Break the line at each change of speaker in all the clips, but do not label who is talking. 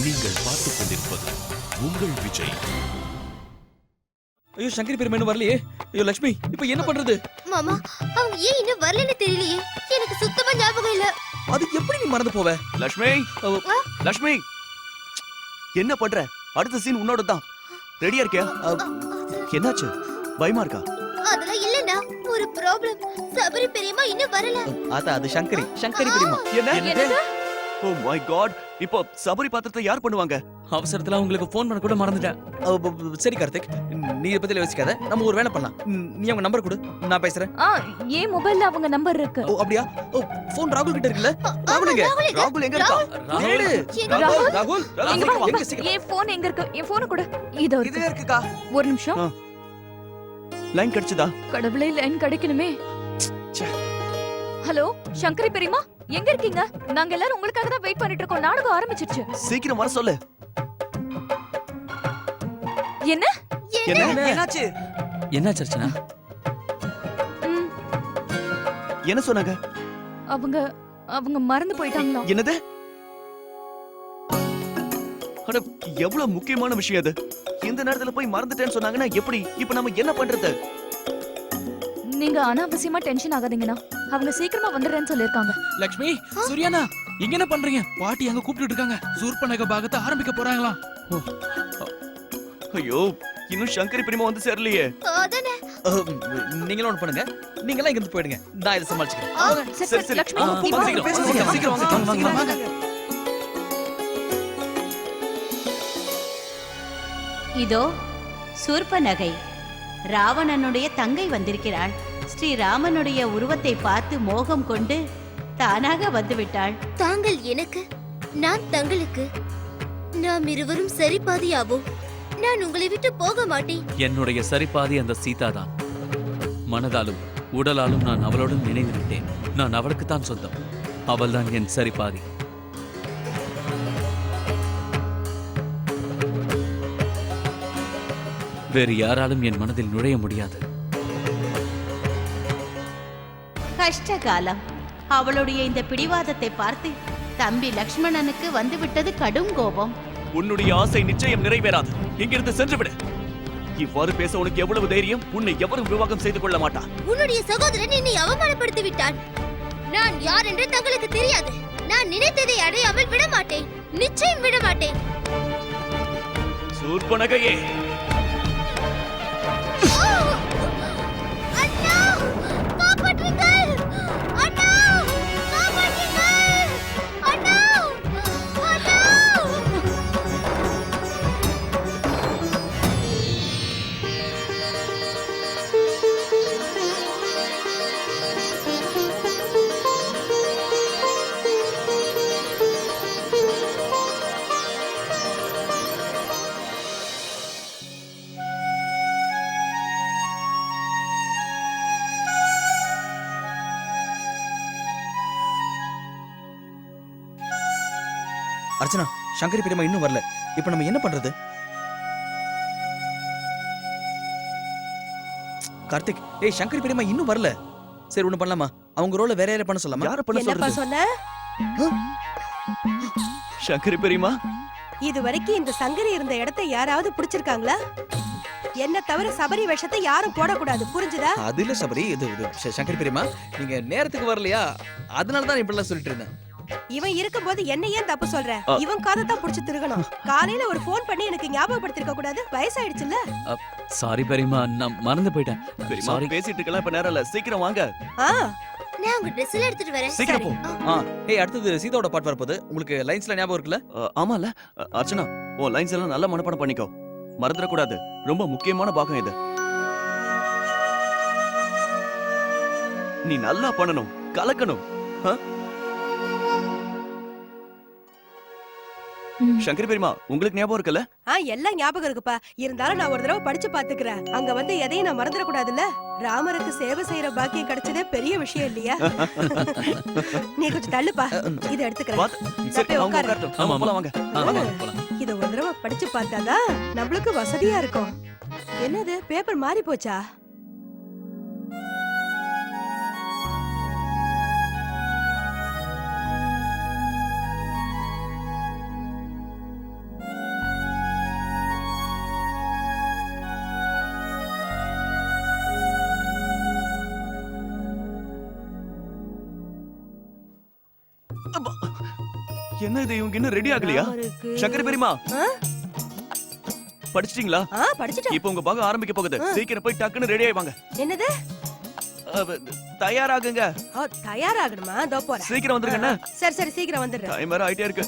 நீங்கள் பார்த்துக் கொண்டிருப்பது உங்கள் விஜய்.
ஐயோ சங்கரி பெருமை இன்னும் வரலையே. ஐயோ லட்சுமி இப்ப என்ன பண்றது?
மாமா அவங்க ஏன் இன்னும் வரலன்னு தெரியலையே. எனக்கு சுத்தமா ஞாபகம் இல்ல.
அது எப்படி நீ மறந்து போவ?
லட்சுமி, லட்சுமி என்ன பண்ற? அடுத்த சீன் உன்னோட தான். ரெடியா இருக்கியா? என்னாச்சு? பயமா இருக்கா?
அதெல்லாம் இல்லனா ஒரு ப்ராப்ளம். சபரி பெரியம்மா இன்னும் வரல.
அது சங்கரி பெரியம்மா.
என்ன? Oh my God. இப்போ சபரி பாத்திரத்தை யார் பண்ணுவாங்க?
அவசரத்துல உங்களுக்கு ஃபோன் பண்ண கூட மறந்துட்டேன். சரி கார்த்திக், நீ இத பத்தி யோசிக்காத. நம்ம ஒரு வேலை பண்ணலாம். நீ அவங்க நம்பர் கொடு, நான் பேசுறேன்.
ஏன் மொபைல்ல அவங்க நம்பர் இருக்கு.
ஓ அப்படியா? ஓ ஃபோன் ராகுல் கிட்ட இருக்குல்ல? ராகுல்
எங்க இருக்கா?
ராகுல்
என் போன் எங்க இருக்கு? என் போன் கொடு. இதோ
இதே இருக்குக்கா.
ஒரு நிமிஷம்.
லைன் கிடைச்சதா?
கடவுளே, லைன் கிடைக்கணுமே. ஹலோ சங்கரி பெரியம்மா, எங்க இருக்கீங்க? நாங்க எல்லாரும் உங்களுக்காக தான் வெயிட் பண்ணிட்டு இருக்கோம். நாடகம் ஆரம்பிச்சிருச்சு.
சீக்கிரம் வர சொல்லு.
என்ன?
என்னாச்சு? என்னாச்சு அர்ச்சனா?
என்ன சொன்னாங்க?
அவங்க மறந்து போயிட்டாங்களா?
என்னது? அட எவ்வளவு முக்கியமான விஷயம் அது. இந்த நேரத்துல போய் மறந்துட்டேன்னு சொன்னாங்கன்னா எப்படி? இப்போ நம்ம என்ன பண்றது?
நீங்க அனாவசியமா டென்ஷன் ஆகாதீங்கண்ணா. அவங்க சீக்கிரமா வந்துடுறேன்னு சொல்லிருக்காங்க.
லட்சுமி, சூர்யானா இங்க என்ன பண்றீங்க? பாட்டி அங்க கூப்பிட்டு இருக்காங்க. சூர்பனக பாகத்தை ஆரம்பிக்க போறாங்களாம்.
ஐயோ, இன்னும் சங்கரி பெரியம்மா வந்து சேரலையே.
அதானே.
நீங்களும் ஒண்ணு பண்ணுங்க. நீங்க எல்லாம் இங்க இருந்து போயிடுங்க. நான் இத சமாளிச்சுக்கிறேன்.
சரி லட்சுமி,
சீக்கிரம் வாங்க.
இதோ சூர்பனகை, ராவணனுடைய தங்கை வந்திருக்கிறாள். ஸ்ரீராமனுடைய உருவத்தை பார்த்து மோகம் கொண்டு தானாக வந்துவிட்டாள்.
தாங்கள் எனக்கு, நான் தங்களுக்கு. நாம் இருவரும் சரிபாதியாவோம். நான் உங்களை விட்டு போக மாட்டேன்.
என்னுடைய சரிபாதி அந்த சீதா தான். மனதாலும் உடலாலும் நான் அவளுடன் நினைவு விட்டேன். நான் அவளுக்கு தான் சொந்தம். அவள் தான் என் சரிபாதி. வேறு யாராலும் என் மனதில் நுழைய முடியாது.
கஷ்ட காலம். அவளுடைய இந்த பிடிவாதத்தை பார்த்து தம்பி லக்ஷ்மணனுக்கு வந்துவிட்டது கடும் கோபம்.
உன்னுடைய ஆசை நிச்சயம் நிறைவேறாது. இங்கிருந்து சென்று விடு. இவ்வாறு பேச உனக்கு எவ்வளவு தைரியம்? உன்னை எவரும் விவாகம் செய்து கொள்ள மாட்டான்.
உன்னுடைய சகோதரன் என்னை அவமானப்படுத்தி விட்டான். நான் யார் என்று தங்களுக்கு தெரியாது. நான் நினைத்ததை அடையாமல் விட மாட்டேன். நிச்சயம் விட மாட்டேன்.
சூர்பனகையே,
அண்ணா, காப்பாற்றுங்கள்! அண்ணா, காப்பாற்றுங்கள்! அண்ணா, அண்ணா!
அர்ச்சனா, சங்கரி பெரியம்மா இன்னும் வரல. இப்ப நம்ம என்ன பண்றது? கார்த்திக், சங்கரி பெரியம்மா இன்னும் வரல. சரி ஒண்ணு பண்ணலாமா? அவங்க ரோல வேற யாரை பண்ண சொல்லலாமா?
யார பண்ண சொல்றது?
சொன்ன
சங்கரி பெரியம்மா,
இது வரைக்கும் இந்த சங்கரி இருந்த இடத்தை யாராவது பிடிச்சிருக்காங்களா? என்ன தவிர சபரி வேஷத்தை யாரும் போடக்கூடாது, புரிஞ்சுதா?
அது இல்ல சபரி, இது சங்கரி பெரியம்மா நீங்க நேரத்துக்கு வரலையா? அதனால தான் இப்படி எல்லாம் சொல்லிட்டு இருந்தேன்.
இவன் இருக்கும்போது என்ன ஏன் தப்பு சொல்ற? இவன் காதை தான் புடிச்சு திருகணும். காலையில ஒரு போன் பண்ணி எனக்கு ஞாபகப்படுத்திருக்க கூடாது? வயசாயிடுச்சுல்ல.
சாரி பெரியம்மா, நான் மறந்து போயிட்டேன்.
பெரியம்மா பேசிட்டு இருக்கலாம், இப்ப நேரம் இல்ல. சீக்கிரம் வாங்க.
நான் உங்க Dress எல்லாம் எடுத்துட்டு வரேன்.
சீக்கிரம் போ.
அடுத்தது சீதாவோட பாட்டு வரப்போகுது. உங்களுக்கு லைன்ஸ்ல ஞாபகம் இருக்குல்ல?
ஆமால. அர்ச்சனா, உன் லைன்ஸ் எல்லாம் நல்லா மனப்பாடம் பண்ணிக்கோ. மறந்துட கூடாது. ரொம்ப முக்கியமான பாகம் இது. நீ நல்லா பண்ணணும், கலக்கணும். சங்கரி பெரியம்மா, உங்களுக்கு ஞாபகம் இருக்குல்ல?
எல்லாம் ஞாபகம் இருக்குப்பா. இருந்தாலும் நான் ஒரு தடவை படிச்சு பாத்துக்கிறேன். அங்க வந்து எதையும் நான் மறந்துட கூடாதுல்ல. ராமருக்கு சேவை செய்யற பாக்கியம் கிடைச்சதே பெரிய விஷயம் இல்லையா? நீ கொஞ்சம் தள்ளுப்பா, இதை எடுத்துக்கிறேன். இத ஒரு தடவை படிச்சு பார்த்தாதான் நம்மளுக்கு வசதியா இருக்கும். என்னது, பேப்பர் மாறி போச்சா?
என்ன இது இவங்க இன்னும் ரெடி ஆகலையா?
ராமருக்கு-
சக்கரை பெரியமா
ஆ?
படிச்சிட்டீங்களா?
படிச்சுட்டேன்.
இப்போ உங்க பாகம் ஆரம்பிக்க போகுது. சீக்கிரம் போய் டக்குன்னு ரெடி ஆயிவாங்க.
என்னது?
தயாராகுங்க.
தயாராகணுமா? இதோ போறேன்.
சீக்கிரம் வந்துருங்க.
சரி சரி சீக்கிரம் வந்துடுறேன்.
டைம் வேற ஆயிட்டே இருக்கு.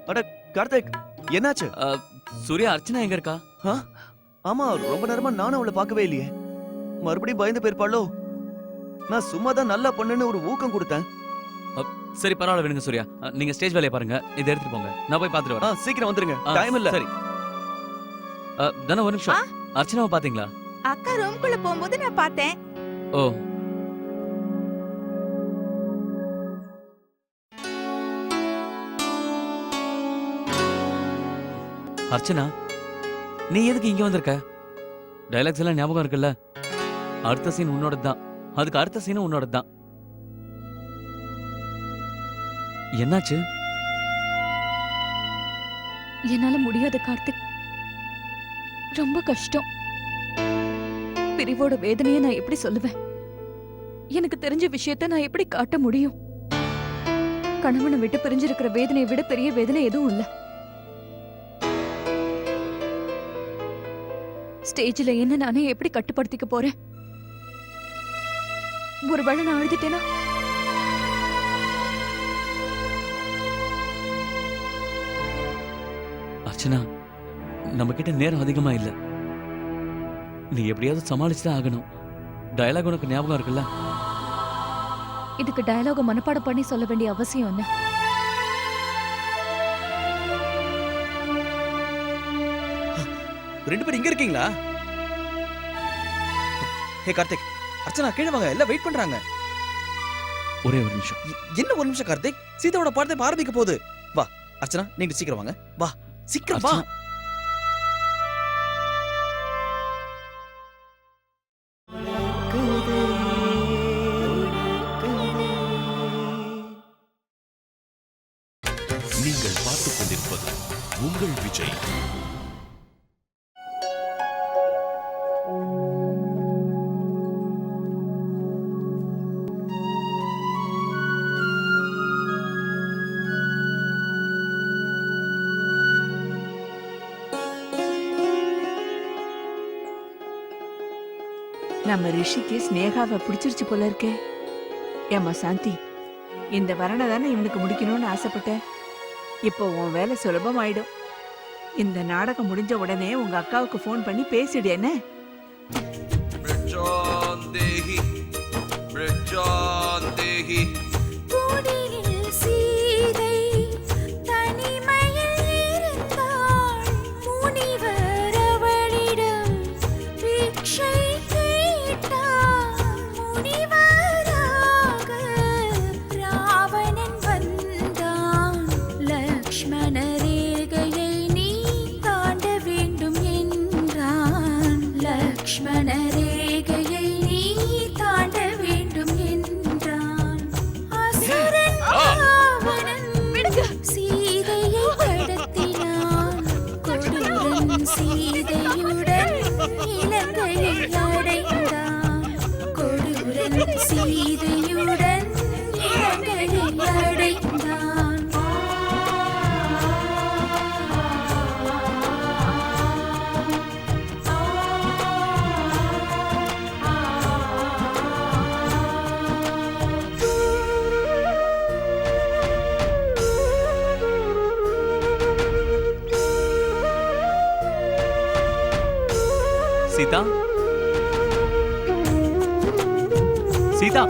அட கார்த்திக், என்னாச்சு?
சூர்யா, அர்ச்சனா எங்க இருக்கா?
ஆமா, ரொம்ப நேரமா நானும் அவளை பார்க்கவே இல்லையே. மறுபடியும் பயந்து போயிருப்பாளோ? நான் சும்மா தான் நல்லா பண்ணுன்னு ஒரு ஊக்கம் கொடுத்தேன்.
சரி, பரவாயில்ல விடுங்க சூர்யா. நீங்க ஸ்டேஜ் வேலையை பாருங்க, இதை எடுத்துட்டு போங்க. நான் போய் பாத்துட்டு வரேன்.
சீக்கிரம் வந்துருங்க, டைம் இல்ல.
சரி. தானே ஒரு நிமிஷம். அர்ச்சனாவை பாத்தீங்களா?
அக்கா ரூம்குள்ள போகும்போது நான் பார்த்தேன்.
ஓ, அர்ச்சனா, நீ எதுக்கு இங்க வந்திருக்க? டைலாக்ஸ் எல்லாம் ஞாபகம் இருக்குல்ல? அடுத்த சீன் உன்னோடது தான். அதுக்கு அடுத்த சீனும் உன்னோடது தான். என்னாச்சு?
என்னால முடியாது கார்த்திக். ரொம்ப கஷ்டம். பிரிவோட வேதனையை நான் எப்படி சொல்லுவேன்? எனக்கு தெரிஞ்ச விஷயத்தை நான் எப்படி காட்ட முடியும்? கணவனை விட்டு பிரிஞ்சிருக்கிற வேதனையை விட பெரிய வேதனை எதுவும் இல்ல. ஸ்டேஜ்ல என்ன நானே எப்படி கட்டுப்படுத்திக்க போறேன்? ஒருவேளை நான் அழுதுட்டேனா?
அர்ச்சனா, நம்ம கிட்ட நேரம் அதிகமா இல்ல. நீ எப்படியாவது சமாளிச்சுதான் ஆகணும். டயலாக் உனக்கு ஞாபகம் இருக்குல்ல?
இதுக்கு டயலாக மனப்பாடம் பண்ணி சொல்ல வேண்டிய அவசியம் என்ன?
ரெண்டு பேரும் இங்க இருக்கீங்களா? ஹே கார்த்திக், அர்ச்சனா கீழே வாங்க, எல்லாம் வெயிட் பண்றாங்க.
ஒரே ஒரு நிமிஷம்.
என்ன ஒரு நிமிஷம் கார்த்திக், சீதாவோட பாடத்தை இப்ப ஆரம்பிக்க போகுது. வா அர்ச்சனா, நீங்க சீக்கிரம் வாங்க. வா சீக்கிரம் வா.
அர்ச்சனா.
நீங்கள் பார்த்துக் கொண்டிருப்பது உங்கள் விஜய்.
நம்ம ரிஷிக்கு ஸ்னேகாவை பிடிச்சிருச்சு போல இருக்கே. ஏம்மா சாந்தி, இந்த வரணை தானே இவனுக்கு முடிக்கணும்னு ஆசைப்பட்டேன். இப்போ உன் வேலை சுலபமாயிடும். இந்த நாடகம் முடிஞ்ச உடனே உங்க அக்காவுக்கு ஃபோன் பண்ணி பேசிடு. என்ன?
சீதா, சீதா,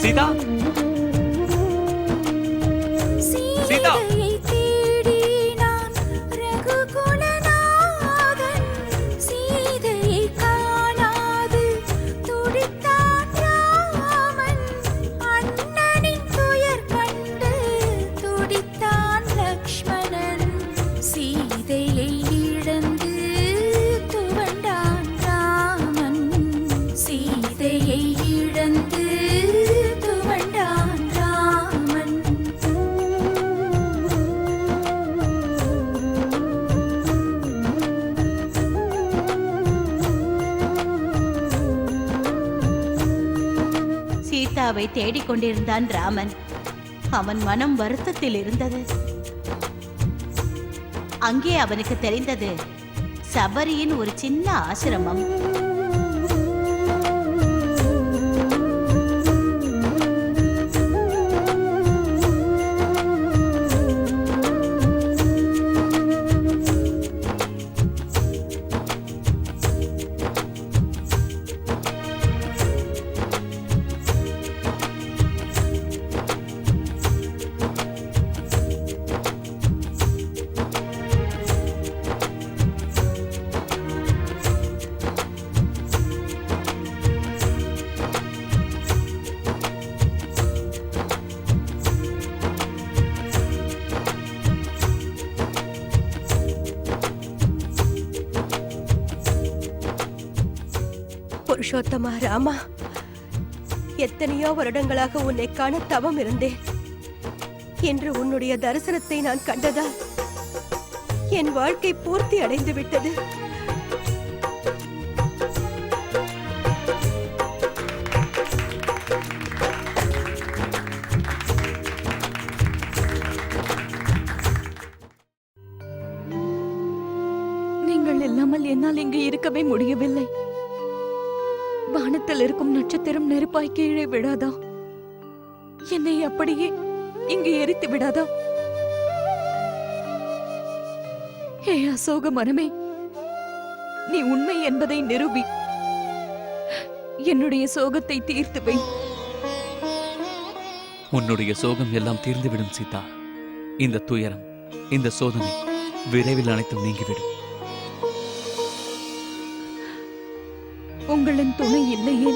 சீதா, சீதா.
சீதாவை தேடிக் கொண்டிருந்தான் ராமன். அவன் மனம் வருத்தத்தில் இருந்தது. அங்கே அவனுக்கு தெரிந்தது சபரியின் ஒரு சின்ன ஆசிரமம்.
புருஷோத்தமா ராமா, எத்தனையோ வருடங்களாக உன்னை காண தவம் இருந்தேன். இன்று உன்னுடைய தரிசனத்தை நான் கண்டதால் என் வாழ்க்கை பூர்த்தி அடைந்து விட்டது.
நீங்கள் இல்லாமல் என்னால் இங்கு இருக்கவே முடியவில்லை. வானத்தில் இருக்கும் நட்சத்திரம் நெருப்பாய் கீழே விடாதா? என்னை அப்படியே இங்கு எரித்து விடாதா? ஹே அசோக மரமே, நீ உண்மை என்பதை நிரூபி. என்னுடைய சோகத்தை தீர்த்து வை.
உன்னுடைய சோகம் எல்லாம் தீர்ந்துவிடும் சீதா. இந்த துயரம், இந்த சோதனை விரைவில் அனைத்தும் நீங்கிவிடும்.
உங்களின் துணை இல்லையே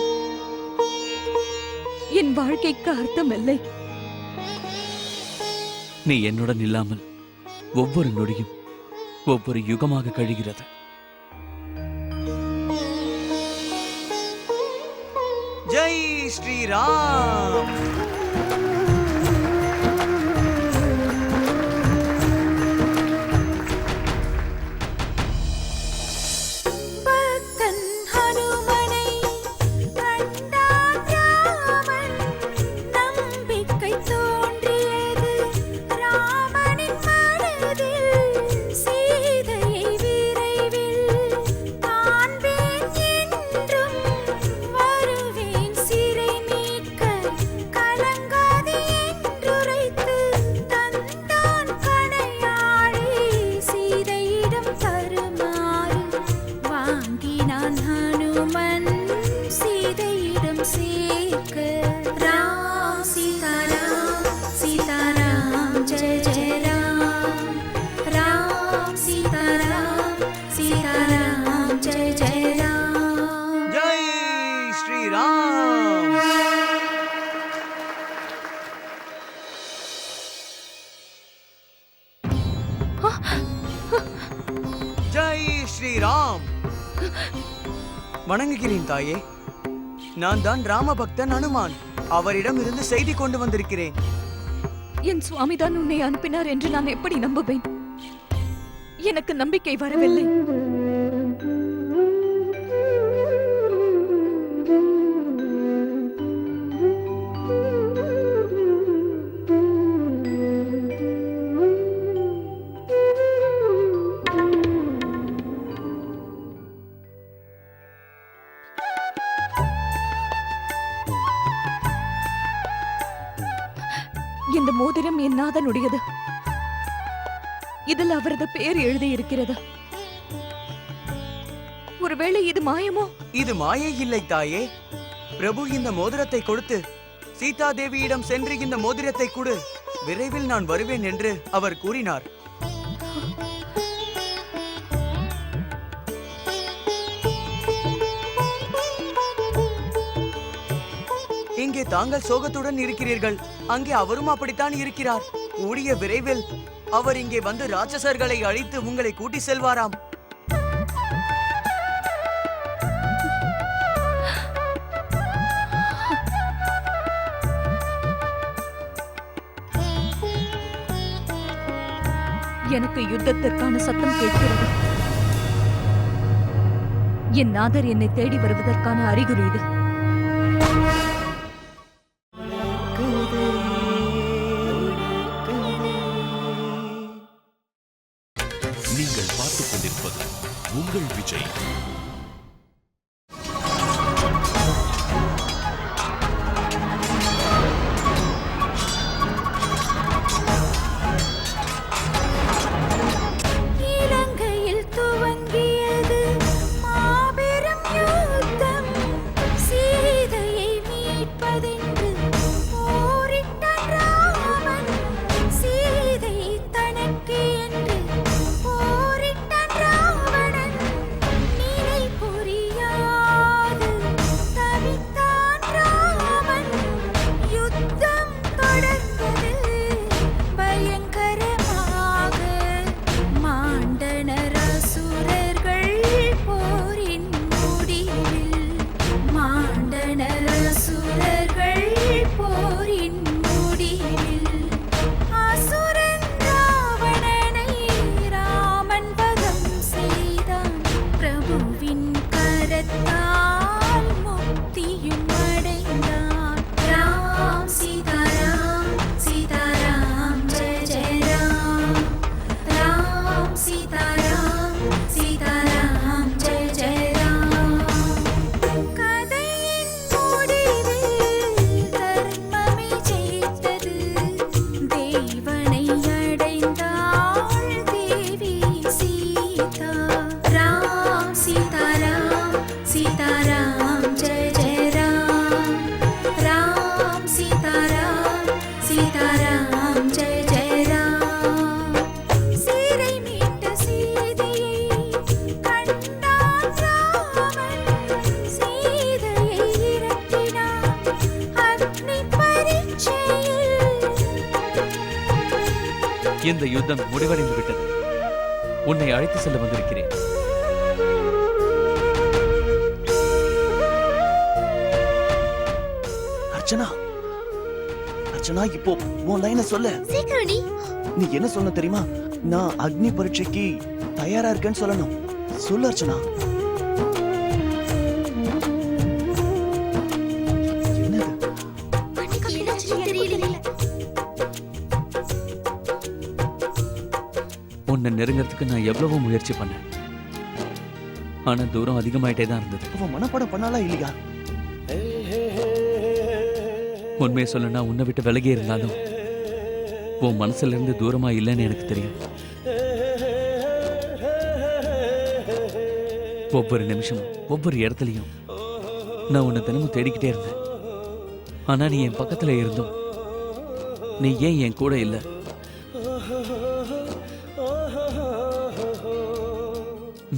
என் வாழ்க்கைக்கு அர்த்தமில்லை.
நீ என்னுடன் இல்லாமல் ஒவ்வொரு நொடியும் ஒவ்வொரு யுகமாக கழிகிறது.
ஜெய் ஸ்ரீராம். ஜெய் ஸ்ரீராம். வணங்குகிறேன் தாயே. நான் தான் ராமபக்தன் அனுமான். அவரிடம் இருந்து செய்தி கொண்டு வந்திருக்கிறேன்.
என் சுவாமிதான் உன்னை அனுப்பினார் என்று நான் எப்படி நம்புவேன்? எனக்கு நம்பிக்கை வரவில்லை. இந்த மோதிரம் என் நாதனுடையது. இதில் அவரது பெயர் எழுதி இருக்கிறது. ஒருவேளை இது மாயமோ?
இது மாயை இல்லை தாயே. பிரபு இந்த மோதிரத்தை கொடுத்து சீதா தேவியிடம் சென்று இந்த மோதிரத்தை கொடு, விரைவில் நான் வருவேன் என்று அவர் கூறினார். இங்கே தாங்கள் சோகத்துடன் இருக்கிறீர்கள், அங்கே அவரும் அப்படித்தான் இருக்கிறார். கூடிய விரைவில் அவர் இங்கே வந்து ராட்சசர்களை அழித்து உங்களை கூட்டி செல்வாராம்.
எனக்கு யுத்தத்திற்கான சத்தம் கேட்கிறது. என் நாதர் என்னை தேடி வருவதற்கான அறிகுறி இது.
இந்த யுத்தம் முடிவடைந்து விட்டது. உன்னை அழைத்து செல்ல வந்திருக்கிறேன்.
அர்ச்சனா, அர்ச்சனா, இப்போ உன் லைனை சொல்ல.
சீக்கிரம்
நீ என்ன சொல்லணும் தெரியுமா? நான் அக்னி பரீட்சைக்கு தயாரா இருக்கேன்னு சொல்லணும். சொல்லு அர்ச்சனா. என்னது?
உன்னை நெருங்கிறதுக்கு நான் எவ்வளவோ முயற்சி பண்ணேன். ஆனா தூரம் அதிகமாயிட்டே தான் இருந்தது.
அவன் மனப்பாடம் பண்ணாலா இல்லையா?
உண்மையை சொல்லனா உன்னை விட்டு விலகி இருந்தாலும் உன் மனசுல இருந்து தூரமா இல்லைன்னு எனக்கு தெரியும். ஒவ்வொரு நிமிஷமும் ஒவ்வொரு இடத்துலயும் நான் உன்னை தினமும் தேடிக்கிட்டே இருந்தேன். ஆனா நீ என் பக்கத்துல இருந்தும் நீ ஏன் என் கூட இல்ல?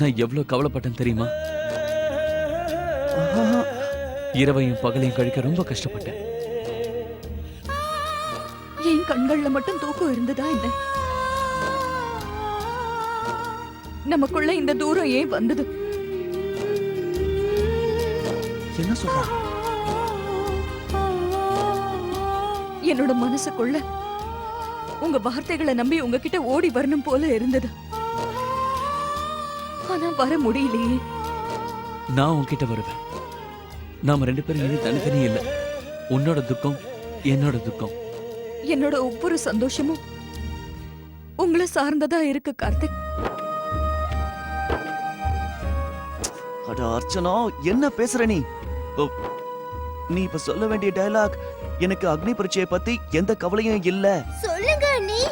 நான் எவ்வளவு கவலைப்பட்டேன் தெரியுமா? இரவையும் பகலையும் கழிக்க ரொம்ப கஷ்டப்பட்டேன்.
என் கண்கள்ல மட்டும் தூக்கம் இருந்ததா என்ன? நமக்குள்ள இந்த தூரம் ஏன் வந்தது?
என்ன சொல்றா?
என்னோட மனசுக்குள்ள உங்க வார்த்தைகளை நம்பி உங்ககிட்ட ஓடி வரணும் போல இருந்தது. ஆனா வர முடியலையே.
நான் உன்கிட்ட வருவேன். நாம ரெண்டு பேரும் இனி தனித்தனி இல்ல. உன்னோட துக்கம் என்னோட துக்கம்.
என்னோட ஒவ்வொரு சந்தோஷமும் உங்களை சார்ந்ததா இருக்கு கார்த்திக்.
அட அர்ச்சனா, என்ன பேசுற நீ? நீ இப்ப சொல்ல வேண்டிய டயலாக், எனக்கு அக்னி பரீட்சையை பத்தி எந்த கவலையும் இல்ல.
சொல்லுங்க அண்ணி.